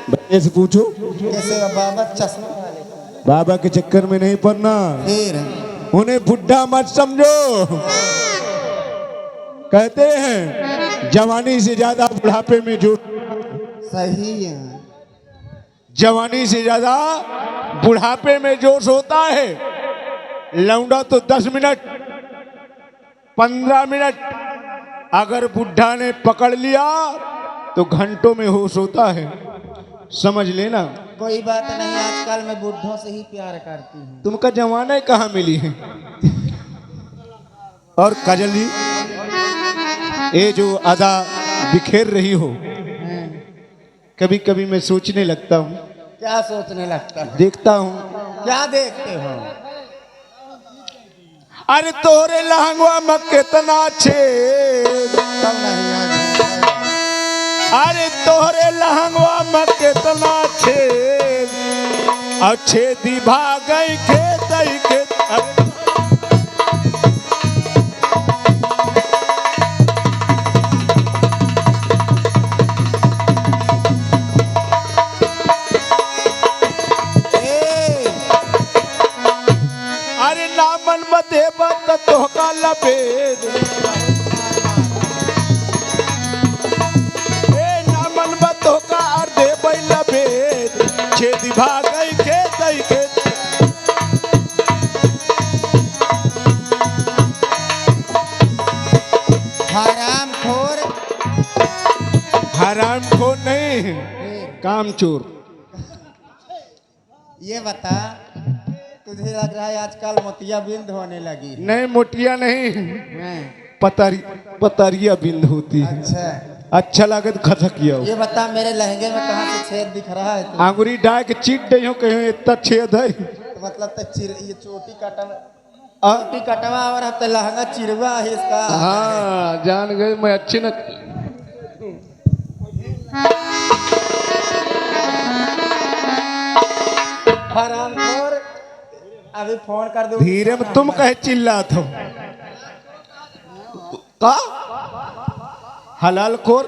भैया से पूछो। कैसे बाबा चश्मा वाले बाबा के चक्कर में नहीं पड़ना, फिर उन्हें बुढ़ा मत समझो। कहते हैं जवानी से ज्यादा बुढ़ापे में जो सही है। जवानी से ज्यादा बुढ़ापे में जोश होता है। लौंडा तो 10 मिनट 15 मिनट, अगर बुढ़ा ने पकड़ लिया तो घंटों में होश होता है, समझ लेना। कोई बात नहीं, आजकल मैं बुढ़ों से ही प्यार करती हूँ। तुमका जमाना कहाँ मिली है। और काजल जी, ये जो अदा बिखेर रही हो, कभी कभी मैं सोचने लगता हूँ। क्या सोचने लगता है? देखता हूँ। क्या देखते हो? अरे तोरे लहंगवा में कितना छेद, कब नहीं आज अरे तोरे लहंगवा में कितना छेद, और छेदी भागई खेत के। अरे नामन बदे बत तोहका लपेद, नामन बतोका और दे बैला बेद, छेदी भागई के। हराम खोर। हराम को नहीं, कामचोर। ये बता, तुझे लग रहा है आजकल मोतियाबिंद होने लगी है? नहीं, मोटिया नहीं, हैं? पतरिया बिंद होती है। अच्छा, अच्छा लागत खसक किया हो। ये बता, मेरे लहंगे में कहाँ से छेद दिख रहा है? आंगुरी डाय के चीट दे हो, कहीं इतना छेद है। तो मतलब तो ये चोटी कटवा और अब तो लहंगा चिरवा है इसका। हाँ, जान गए मैं अच्छी न। हराम खोर, अभी फोन कर दो। धीरे में तुम कहे चिल्लात हो का? हलाल खोर,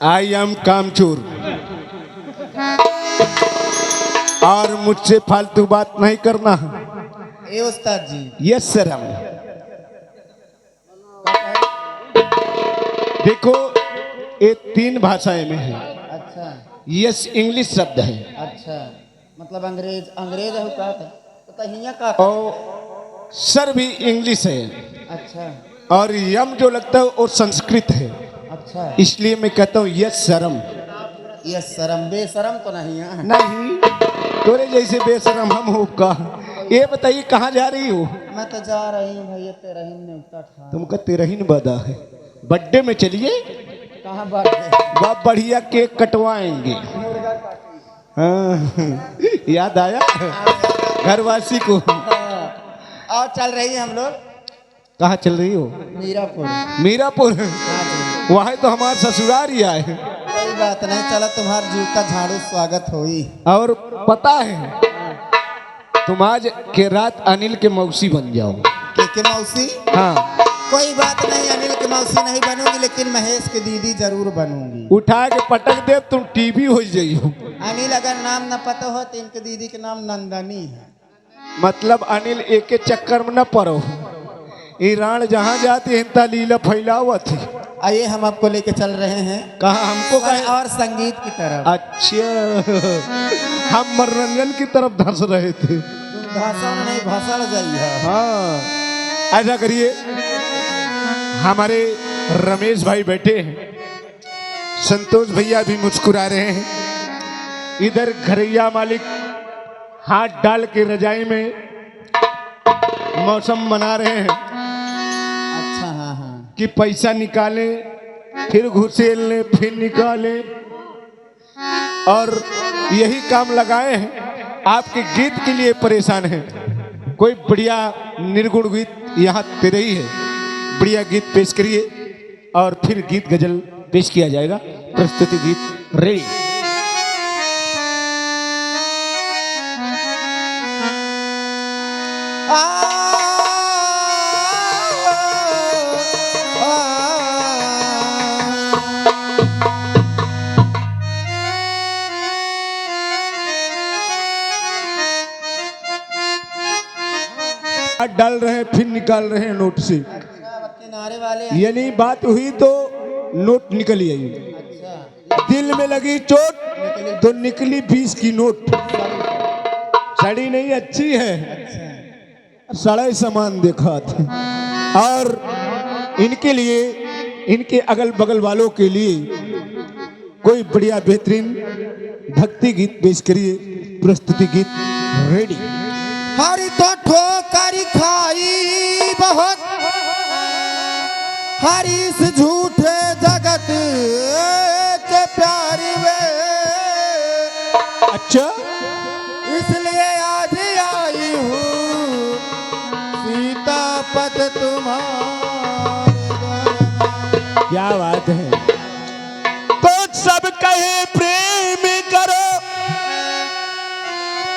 आई एम कामचोर, और मुझसे फालतू बात नहीं करना। ए उस्ताद जी, यस सर। हम देखो, ये 3 भाषाएं में है। अच्छा यस इंग्लिश शब्द है, अच्छा, मतलब अंग्रेज है का तो हिया का। और सर भी इंग्लिश है, अच्छा और यम जो लगता है वो संस्कृत है। अच्छा, इसलिए मैं कहता हूँ यस शरम। ये शर्म बेशरम तो नहीं है? नहीं, तोरे जैसे बेशरम हम हो का। ये बताइए कहाँ जा रही हो? मैं तो जा रही हूँ भैया, तेरा ही न्योता था। तुमका तेरहीन बदा है। बर्थडे में चलिए, कहाँ बात है? बहुत बढ़िया केक कटवाएंगे। मुर्गा काटी। हाँ, याद आया घरवासी को। और चल रही है हम लोग कहाँ चल रही हो? मीरापुर। मीरापुर, हाँ जी। वहाँ तो हमारा ससुराल ही आए। कोई बात नहीं, चलो तुम्हारा जूता झाड़ू स्वागत होई। और पता है, तुम आज के रात अनिल के मौसी बन जाओ। के मौसी? हाँ, कोई बात नहीं, अनिल की मौसी नहीं बनूंगी, लेकिन महेश की दीदी जरूर बनूंगी। उठा के पटक दे, तुम टीवी हो जाइयो। अनिल अगर नाम न पता हो तो इनकी दीदी के नाम नंदनी है। मतलब अनिल एक के चक्कर में न पड़ो। ईरान जहाँ जाती है लीला फैलावा थी। आइए, हम आपको लेके चल रहे हैं कहा हमको और, और संगीत की तरफ। अच्छा, हम मनोरंजन की तरफ धंस रहे थे। भाषण नहीं, भाषण जाइए। हाँ, ऐसा करिए, हमारे रमेश भाई बैठे हैं, संतोष भैया भी मुस्कुरा रहे हैं, इधर घरैया मालिक हाथ डाल के रजाई में मौसम मना रहे हैं। अच्छा, हाँ हाँ, कि पैसा निकाले, फिर घुसेल ले, फिर निकाले, और यही काम लगाए हैं। आपके गीत के लिए परेशान है। कोई बढ़िया निर्गुण गीत यहाँ तेरे ही है, बढ़िया गीत पेश करिए और फिर गीत गजल पेश किया जाएगा। प्रस्तुति गीत रेडी। बाहर डाल रहे हैं फिर निकाल रहे हैं नोट से। अच्छा, अब किनारे वाले हैं। यानी बात हुई तो नोट निकली आई, अच्छा, दिल में लगी चोट तो निकली 20 की नोट। सड़ी नहीं, अच्छी है, सड़े सामान देखा था। और इनके लिए, इनके अगल बगल वालों के लिए कोई बढ़िया बेहतरीन भक्ति गीत पेश करिए। प्रस्तुति गीत रेडी। हरी तो ठोकर खाई बहुत, हरी इस झूठे जगत के प्यारी वे। अच्छा, इसलिए आज आई हूँ सीता पद तुम्हारे द्वार। क्या बात है। तो सब कहे प्रेम करो,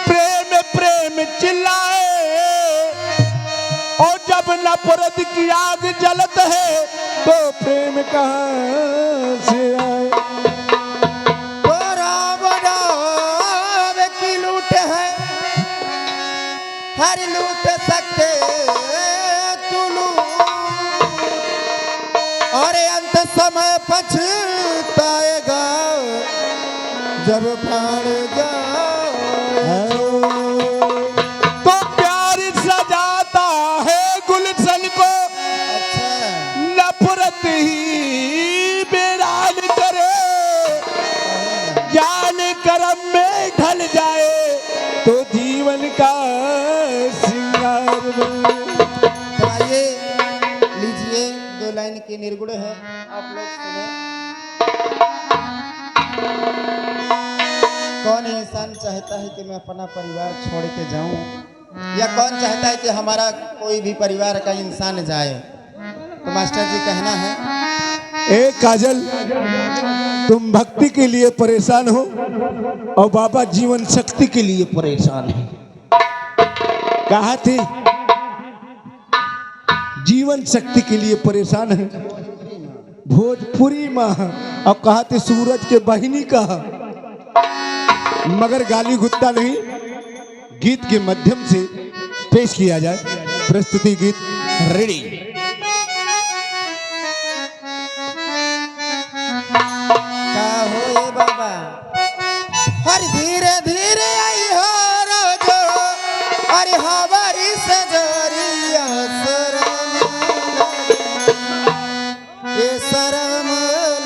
प्रेम प्रेम चिल्लाए, और जब नफरत की आग जलत है तो प्रेम कहाँ से आए। तो राम नाम की लूट है, हर लूट सकते तू लूट, और अंत समय पछताएगा जब प्राण जाए। तो प्यार सजाता है गुलशन को, अच्छा, नफरत ही बेरान करे, ज्ञान कर्म में ढल जाए तो जीवन का श्रृंगार बने। तो आइए लीजिए, 2 लाइन की निर्गुण है, आप लोग सुने। कौन इंसान चाहता है कि मैं अपना परिवार छोड़ के जाऊं, या कौन चाहता है कि हमारा कोई भी परिवार का इंसान जाए। तो मास्टर जी कहना है, ए काजल, तुम भक्ति के लिए परेशान हो और बाबा जीवन शक्ति के लिए परेशान है। कहा थे जीवन शक्ति के लिए परेशान है, भोजपुरी माँ, और कहा थे सूरज के बहिनी का। मगर गाली गुत्ता नहीं, गीत के माध्यम से पेश किया जाए। प्रस्तुति गीत रेडी। का होए बाबा, हर धीरे धीरे आई हो रोजो, अरे हमारी सजरिया शरम लगे, ये शरम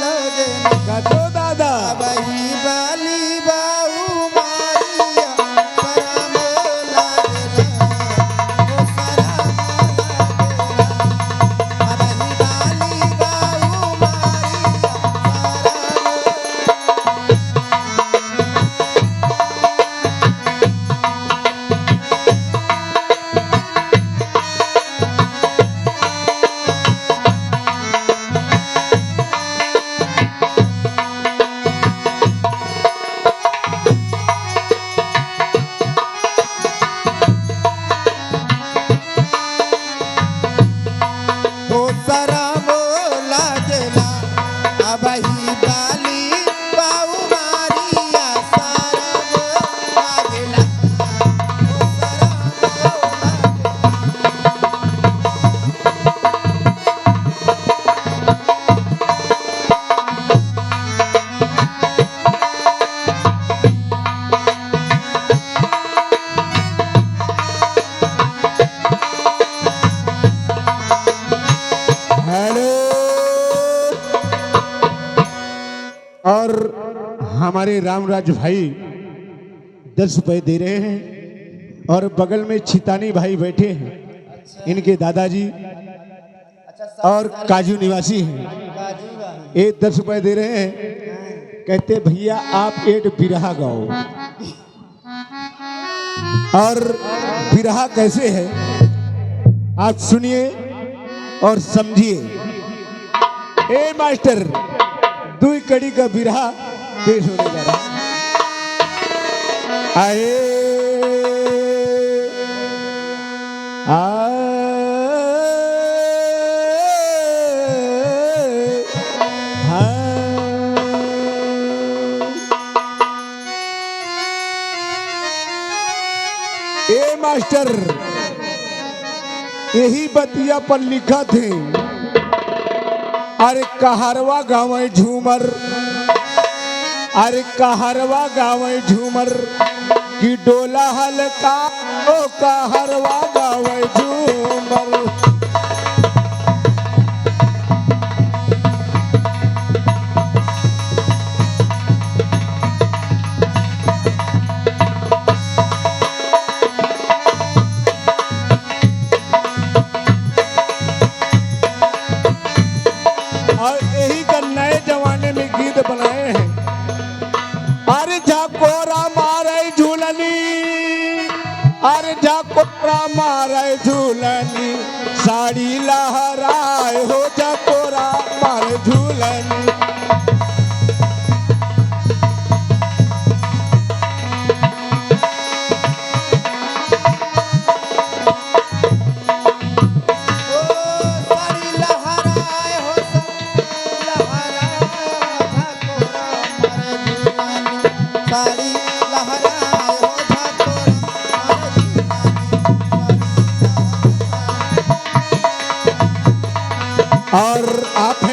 लगे। गातो दादा। वही बाली बाऊ मारिया शरम लगेला, ओ शरम लगेला। वही बाली बाऊ मारिया शरम। ओ शरम लागेला, अबही बाली बाऊ मारिया शरम लागेला, ओ शरम हेलो। और हमारे रामराज भाई 10 रुपए दे रहे हैं, और बगल में छितानी भाई बैठे हैं, इनके दादाजी अच्छा, और काजू निवासी हैं। काजू भाई। ये 10 रुपए दे रहे हैं, कहते भैया आप एक बिरहा गाओ। और बिरहा कैसे है आप सुनिए और समझिए। ए मास्टर, 2 कड़ी का बिरहा पेश होने जा रहा है। आए ए मास्टर, यही बतिया पर लिखा थे, अरे कहरवा गावे झूमर, अरे कहरवा गावे झूमर कि डोला हल्का ओ कहरवा गावे झूमर। और यही का नए जमाने में गीत बनाए हैं। अरे झकोरा मारे झूलनी, अरे झकोरा मारे झूलनी, साड़ी लहराए हो झकोरा मारे झूलनी। और आप